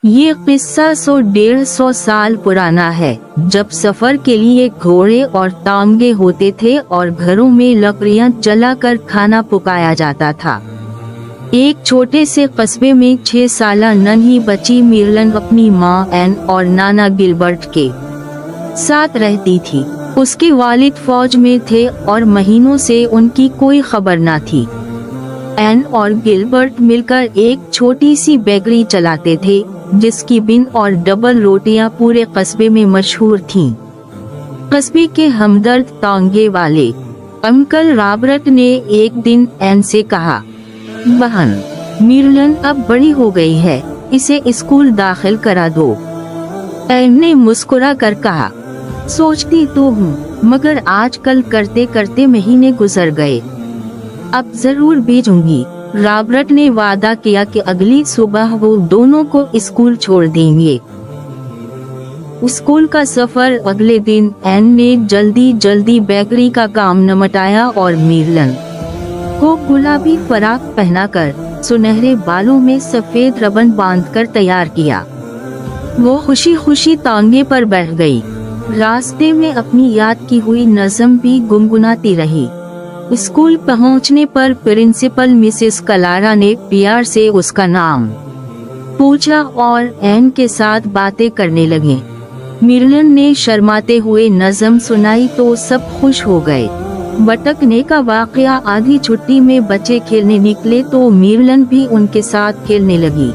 ये किस्सा 100-150 साल पुराना है, जब सफर के लिए घोड़े और तांगे होते थे और घरों में लकड़ियां जलाकर खाना पकाया जाता था। एक छोटे से कस्बे में 6 साला नन्ही बच्ची मिर्लन अपनी माँ एन और नाना गिलबर्ट के साथ रहती थी। उसके वालिद फौज में थे और महीनों से उनकी कोई खबर न थी। एन और गिलबर्ट मिलकर एक छोटी सी बेकरी चलाते थे, जिसकी बिन और डबल रोटियां पूरे कस्बे में मशहूर थीं। कस्बे के हमदर्द तांगे वाले अंकल रॉबर्ट ने एक दिन एन से कहा, बहन, मिर्लन अब बड़ी हो गई है, इसे स्कूल दाखिल करा दो। एन ने मुस्कुरा कर कहा, सोचती तो हूँ, मगर आजकल करते करते महीने गुजर गए। अब जरूर भेजूंगी। रॉबर्ट ने वादा किया कि अगली सुबह वो दोनों को स्कूल छोड़ देंगे। स्कूल का सफर अगले दिन एन ने जल्दी जल्दी बेकरी का काम निपटाया और मिर्लन को गुलाबी फराक पहनाकर सुनहरे बालों में सफेद रबन बांधकर तैयार किया। वो खुशी खुशी तांगे पर बैठ गई। रास्ते में अपनी याद की हुई नज़म भी गुनगुनाती रही। स्कूल पहुंचने पर प्रिंसिपल मिसेस कलारा ने प्यार से उसका नाम पूछा और एन के साथ बातें करने लगे। मिर्लन ने शर्माते हुए नज़म सुनाई तो सब खुश हो गए। भटकने का वाकया, आधी छुट्टी में बच्चे खेलने निकले तो मिर्लन भी उनके साथ खेलने लगी।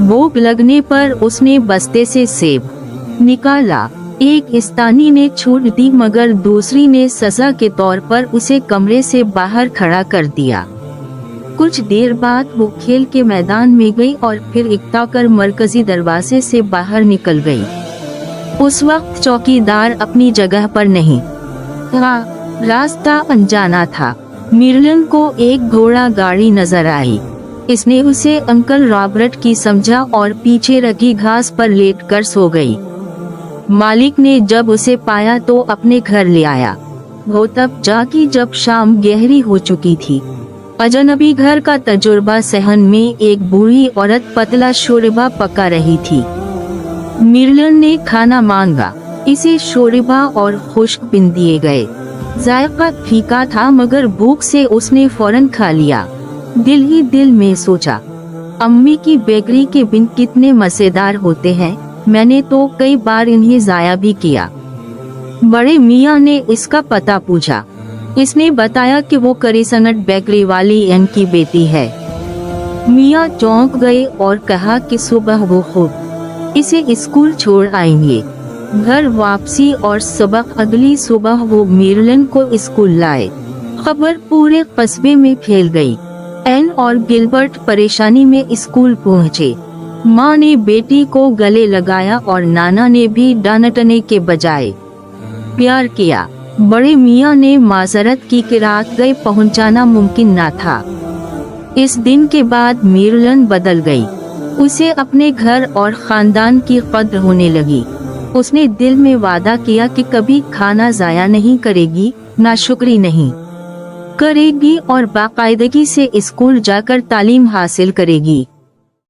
भूख लगने पर उसने बस्ते से सेब निकाला। एक स्थानी ने छूट दी, मगर दूसरी ने सजा के तौर पर उसे कमरे से बाहर खड़ा कर दिया। कुछ देर बाद वो खेल के मैदान में गई और फिर इकट्ठा कर मरकजी दरवाजे से बाहर निकल गई। उस वक्त चौकीदार अपनी जगह पर नहीं था, रास्ता अनजाना था। मिर्लन को एक घोड़ा गाड़ी नजर आई। इसने उसे अंकल रॉबर्ट की समझा और पीछे रखी घास पर लेटकर सो गई। मालिक ने जब उसे पाया तो अपने घर ले आया। वो तब जागी जब शाम गहरी हो चुकी थी। अजनबी घर का तजुर्बा सहन में एक बूढ़ी औरत पतला शोरबा पका रही थी। मिर्लन ने खाना मांगा। इसे शोरबा और खुश्क बिन दिए गए। जायका फीका था, मगर भूख से उसने फौरन खा लिया। दिल ही दिल में सोचा, अम्मी की बेकरी के बिन कितने मजेदार होते हैं, मैंने तो कई बार इन्हें जाया भी किया। बड़े मियाँ ने इसका पता पूछा। इसने बताया कि वो करिसनट बेकरी वाली एन की बेटी है। मियाँ चौंक गए और कहा कि सुबह वो खुद इसे स्कूल छोड़ आएंगे। घर वापसी और सबक अगली सुबह वो मिर्लन को स्कूल लाए। खबर पूरे कस्बे में फैल गई। एन और गिलबर्ट परेशानी में स्कूल पहुँचे। माँ ने बेटी को गले लगाया और नाना ने भी डांटने के बजाय प्यार किया। बड़े मियाँ ने माजरत की कि रात गए पहुँचाना मुमकिन न था। इस दिन के बाद मिर्लन बदल गई। उसे अपने घर और खानदान की कद्र होने लगी। उसने दिल में वादा किया कि कभी खाना जाया नहीं करेगी, नाशुक्री नहीं करेगी और बाकायदगी से स्कूल जाकर तालीम हासिल करेगी।